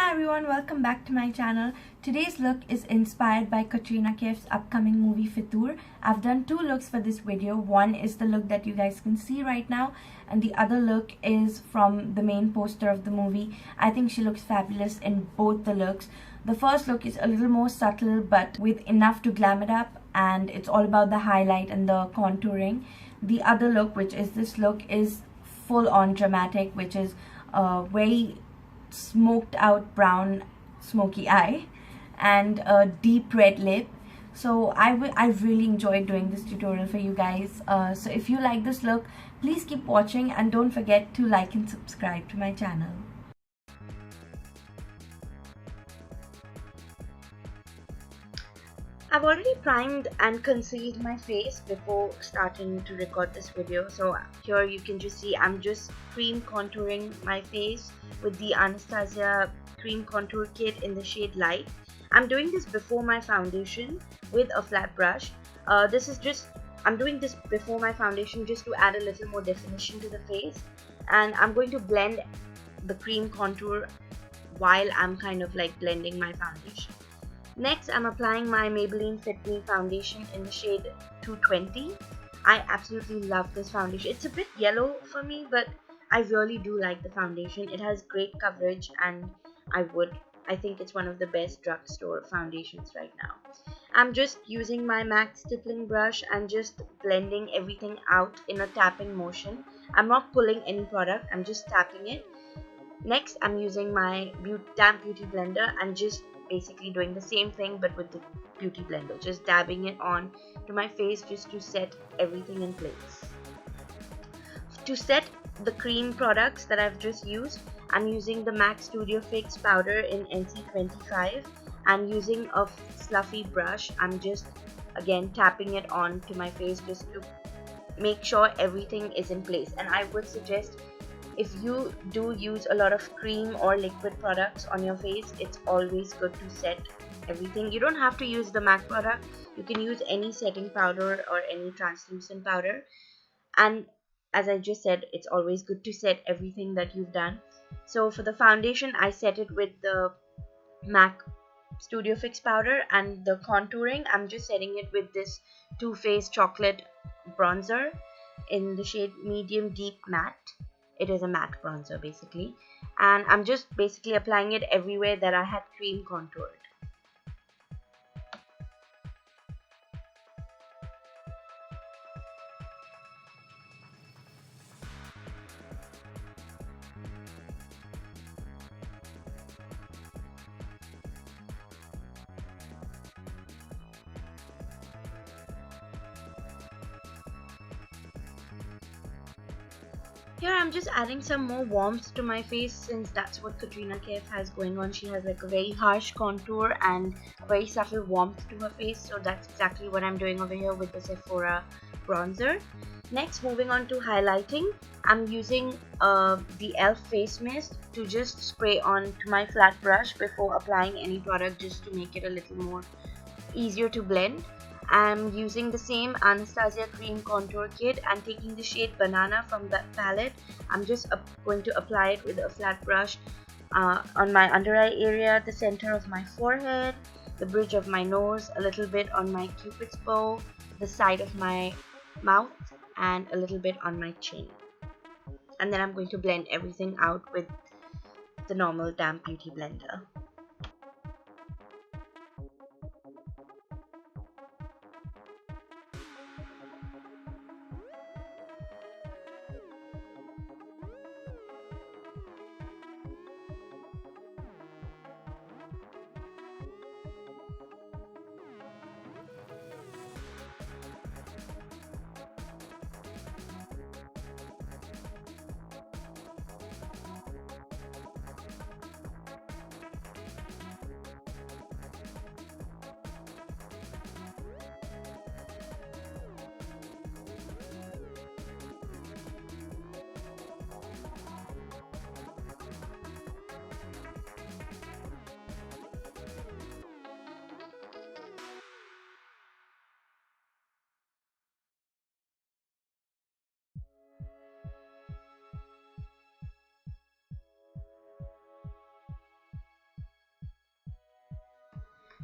Hi everyone, welcome back to my channel. Today's look is inspired by Katrina Kaif's upcoming movie Fitoor. I've done two looks for this video. One is the look that you guys can see right now, and the other look is from the main poster of the movie. I think she looks fabulous in both the looks. The first look is a little more subtle but with enough to glam it up, and it's all about the highlight and the contouring. The other look, which is this look, is full on dramatic, which is very smoked out brown smoky eye and a deep red lip. So I really enjoyed doing this tutorial for you guys. So if you like this look, please keep watching and don't forget to like and subscribe to my channel. I've already primed and concealed my face before starting to record this video. So here you can just see I'm just cream contouring my face with the Anastasia cream contour kit in the shade Light. I'm doing this before my foundation with a flat brush. I'm doing this before my foundation just to add a little more definition to the face, and I'm going to blend the cream contour while I'm kind of like blending my foundation. Next, I'm applying my Maybelline Fit Me foundation in the shade 220. I absolutely love this foundation. It's a bit yellow for me, but I really do like the foundation. It has great coverage, and I think it's one of the best drugstore foundations right now. I'm just using my MAC stippling brush and just blending everything out in a tapping motion. I'm not pulling any product, I'm just tapping it. Next, I'm using my damp beauty blender and just basically doing the same thing but with the beauty blender, just dabbing it on to my face just to set everything in place. To set the cream products that I've just used, I'm using the MAC Studio Fix powder in NC25 and using a fluffy brush. I'm just again tapping it on to my face just to make sure everything is in place. And I would suggest, if you do use a lot of cream or liquid products on your face, it's always good to set everything. You don't have to use the MAC product. You can use any setting powder or any translucent powder. And as I just said, it's always good to set everything that you've done. So for the foundation, I set it with the MAC Studio Fix powder, and the contouring, I'm just setting it with this Too Faced chocolate bronzer in the shade Medium Deep Matte. It is a matte bronzer basically, and I'm just basically applying it everywhere that I had cream contoured. Here I'm just adding some more warmth to my face, since that's what Katrina Kaif has going on. She has like a very harsh contour and a very subtle warmth to her face, so that's exactly what I'm doing over here with the Sephora bronzer. Next, moving on to highlighting, I'm using the e.l.f. face mist to just spray on to my flat brush before applying any product, just to make it a little more easier to blend. I'm using the same Anastasia cream contour kit and taking the shade Banana from that palette. I'm just going to apply it with a flat brush on my under eye area, the center of my forehead, the bridge of my nose, a little bit on my cupid's bow, the side of my mouth, and a little bit on my chin. And then I'm going to blend everything out with the normal damp beauty blender.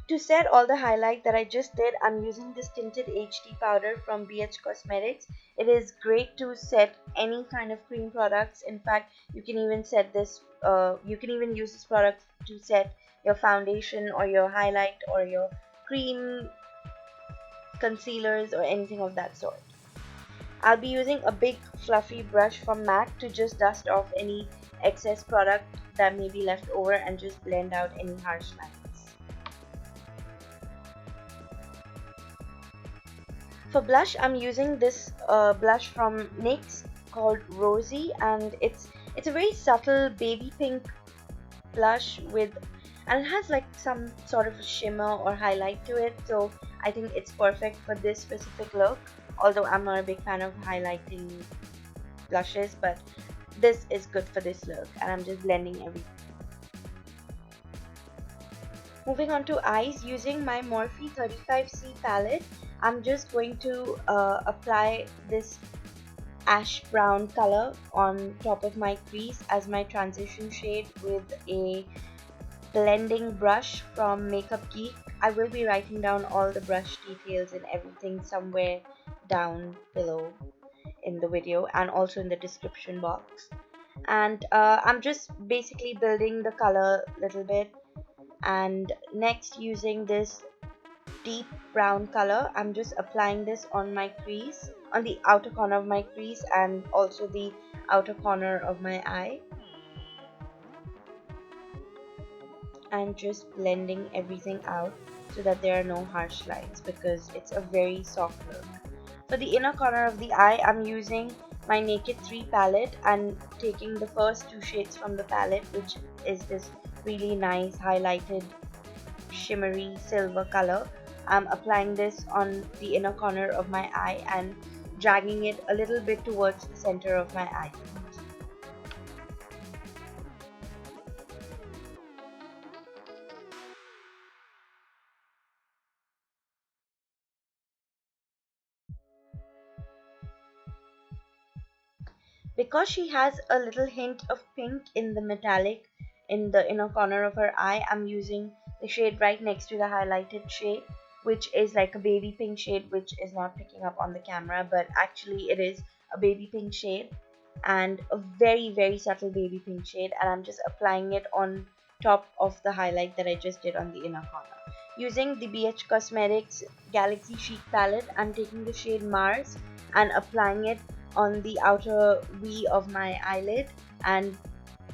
To set all the highlight that I just did, I'm using this tinted HD powder from BH Cosmetics. It is great to set any kind of cream products. In fact, you can even set this, you can even use this product to set your foundation or your highlight or your cream concealers or anything of that sort. I'll be using a big fluffy brush from MAC to just dust off any excess product that may be left over and just blend out any harsh lines. For blush, I'm using this blush from NYX called Rosy, and it's a very subtle baby pink blush with, and it has like some sort of a shimmer or highlight to it, so I think it's perfect for this specific look. Although I'm not a big fan of highlighting blushes, but this is good for this look, and I'm just blending everything. Moving on to eyes, using my Morphe 35C palette, I'm just going to apply this ash brown color on top of my crease as my transition shade with a blending brush from Makeup Geek. I will be writing down all the brush details and everything somewhere down below in the video and also in the description box. And I'm just basically building the color a little bit. And next, using this deep brown color, I'm just applying this on my crease, on the outer corner of my crease and also the outer corner of my eye, and just blending everything out so that there are no harsh lines because it's a very soft look. For the inner corner of the eye, I'm using my Naked 3 palette and taking the first two shades from the palette, which is this really nice highlighted shimmery silver color. I'm applying this on the inner corner of my eye and dragging it a little bit towards the center of my eye. Because she has a little hint of pink in the metallic in the inner corner of her eye, I'm using the shade right next to the highlighted shade, which is like a baby pink shade, which is not picking up on the camera, but actually it is a baby pink shade and a very, very subtle baby pink shade, and I'm just applying it on top of the highlight that I just did on the inner corner. Using the BH Cosmetics Galaxy Chic palette, I'm taking the shade Mars and applying it on the outer V of my eyelid and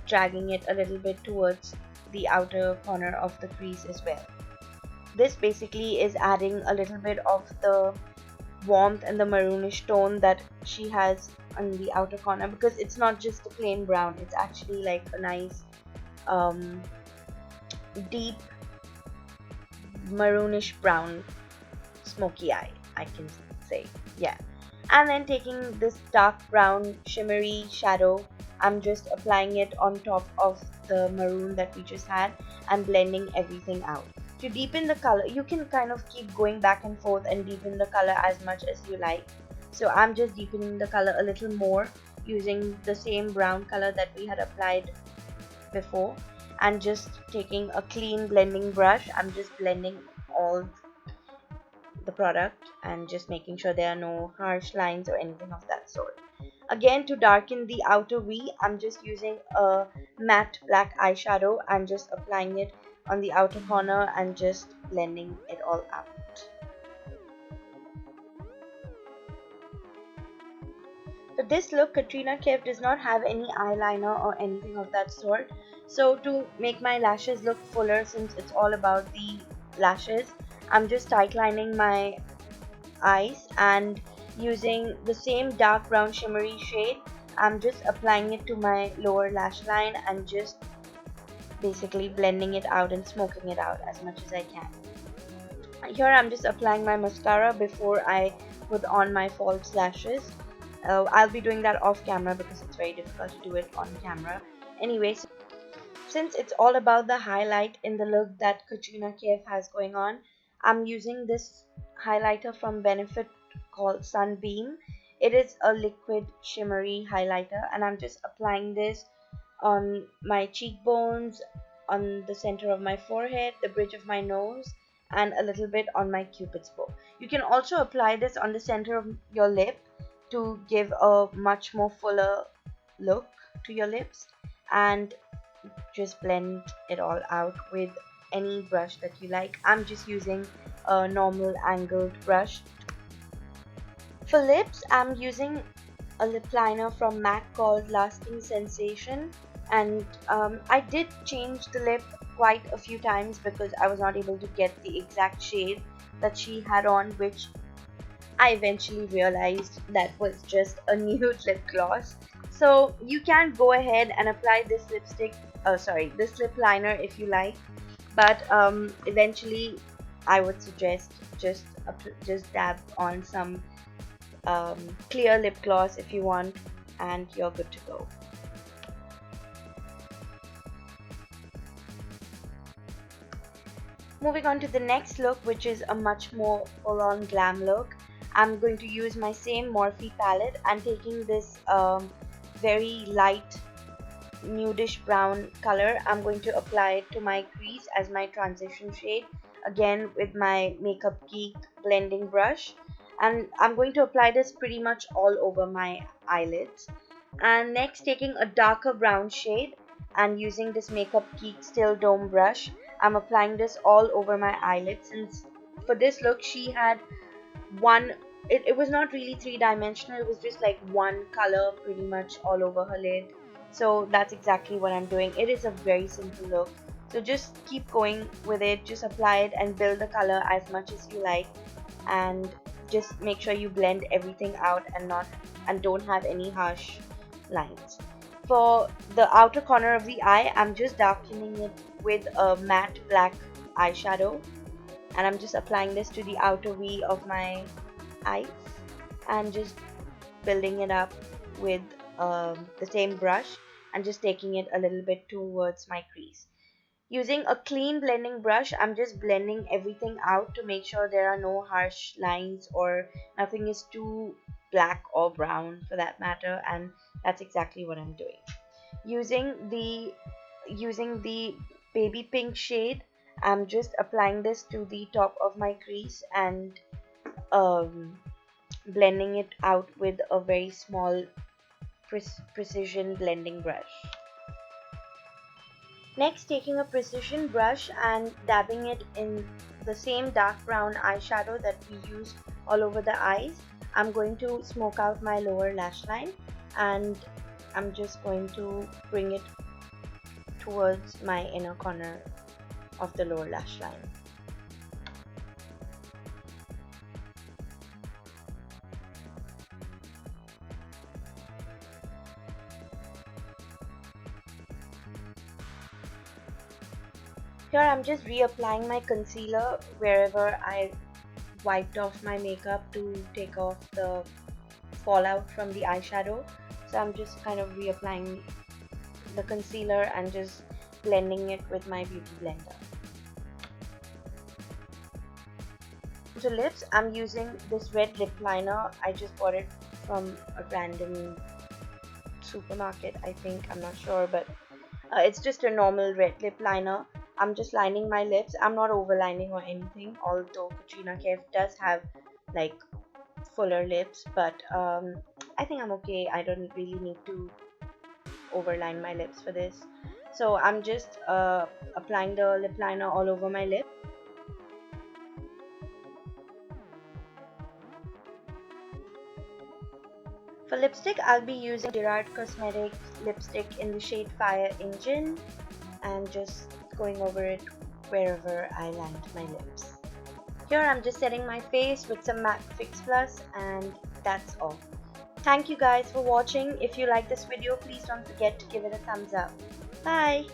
dragging it a little bit towards the outer corner of the crease as well. This basically is adding a little bit of the warmth and the maroonish tone that she has on the outer corner, because it's not just a plain brown, it's actually like a nice deep maroonish brown smoky eye, I can say. Yeah. And then taking this dark brown shimmery shadow, I'm just applying it on top of the maroon that we just had and blending everything out. To deepen the color, you can kind of keep going back and forth and deepen the color as much as you like. So I'm just deepening the color a little more using the same brown color that we had applied before, and just taking a clean blending brush, I'm just blending all the product and just making sure there are no harsh lines or anything of that sort. Again, to darken the outer V, I'm just using a matte black eyeshadow and just applying it on the outer corner and just blending it all out. For this look, Katrina Kaif does not have any eyeliner or anything of that sort. So to make my lashes look fuller, since it's all about the lashes, I'm just tight lining my eyes and using the same dark brown shimmery shade, I'm just applying it to my lower lash line and just basically blending it out and smoking it out as much as I can. Here I'm just applying my mascara before I put on my false lashes. I'll be doing that off camera because it's very difficult to do it on camera. Anyway, since it's all about the highlight in the look that Katrina Kaif has going on, I'm using this highlighter from Benefit called Sunbeam. It is a liquid shimmery highlighter, and I'm just applying this on my cheekbones, on the center of my forehead, the bridge of my nose, and a little bit on my cupid's bow. You can also apply this on the center of your lip to give a much more fuller look to your lips, and just blend it all out with any brush that you like. I'm just using a normal angled brush. For lips, I'm using a lip liner from MAC called Lasting Sensation, and I did change the lip quite a few times because I was not able to get the exact shade that she had on, which I eventually realized that was just a nude lip gloss. So you can go ahead and apply this this lip liner if you like, but eventually I would suggest just dab on some clear lip gloss if you want, and you're good to go. Moving on to the next look, which is a much more full-on glam look. I'm going to use my same Morphe palette and taking this very light nudish brown color. I'm going to apply it to my crease as my transition shade, again with my Makeup Geek blending brush, and I'm going to apply this pretty much all over my eyelids. And next, taking a darker brown shade and using this Makeup Geek Still Dome brush, I'm applying this all over my eyelids. Since for this look she had one, it was not really three-dimensional, it was just like one color pretty much all over her lid. So that's exactly what I'm doing. It is a very simple look, so just keep going with it, just apply it and build the color as much as you like, and just make sure you blend everything out and don't have any harsh lines. For the outer corner of the eye, I'm just darkening it with a matte black eyeshadow, and I'm just applying this to the outer V of my eyes and just building it up with the same brush and just taking it a little bit towards my crease. Using a clean blending brush, I'm just blending everything out to make sure there are no harsh lines or nothing is too black or brown for that matter, and that's exactly what I'm doing. Using the baby pink shade, I'm just applying this to the top of my crease and blending it out with a very small precision blending brush. Next, taking a precision brush and dabbing it in the same dark brown eyeshadow that we used all over the eyes, I'm going to smoke out my lower lash line, and I'm just going to bring it towards my inner corner of the lower lash line. Here I'm just reapplying my concealer wherever I wiped off my makeup to take off the fallout from the eyeshadow. So I'm just kind of reapplying the concealer and just blending it with my beauty blender. To lips, I'm using this red lip liner. I just bought it from a random supermarket, I think, I'm not sure, but it's just a normal red lip liner. I'm just lining my lips. I'm not overlining or anything, although Katrina Kaif does have like fuller lips, but I think I'm okay. I don't really need to overline my lips for this. So I'm just applying the lip liner all over my lip. For lipstick, I'll be using Gerard Cosmetics lipstick in the shade Fire Engine and just going over it wherever I lined my lips. Here I'm just setting my face with some MAC Fix Plus, and that's all. Thank you guys for watching. If you like this video, please don't forget to give it a thumbs up. Bye!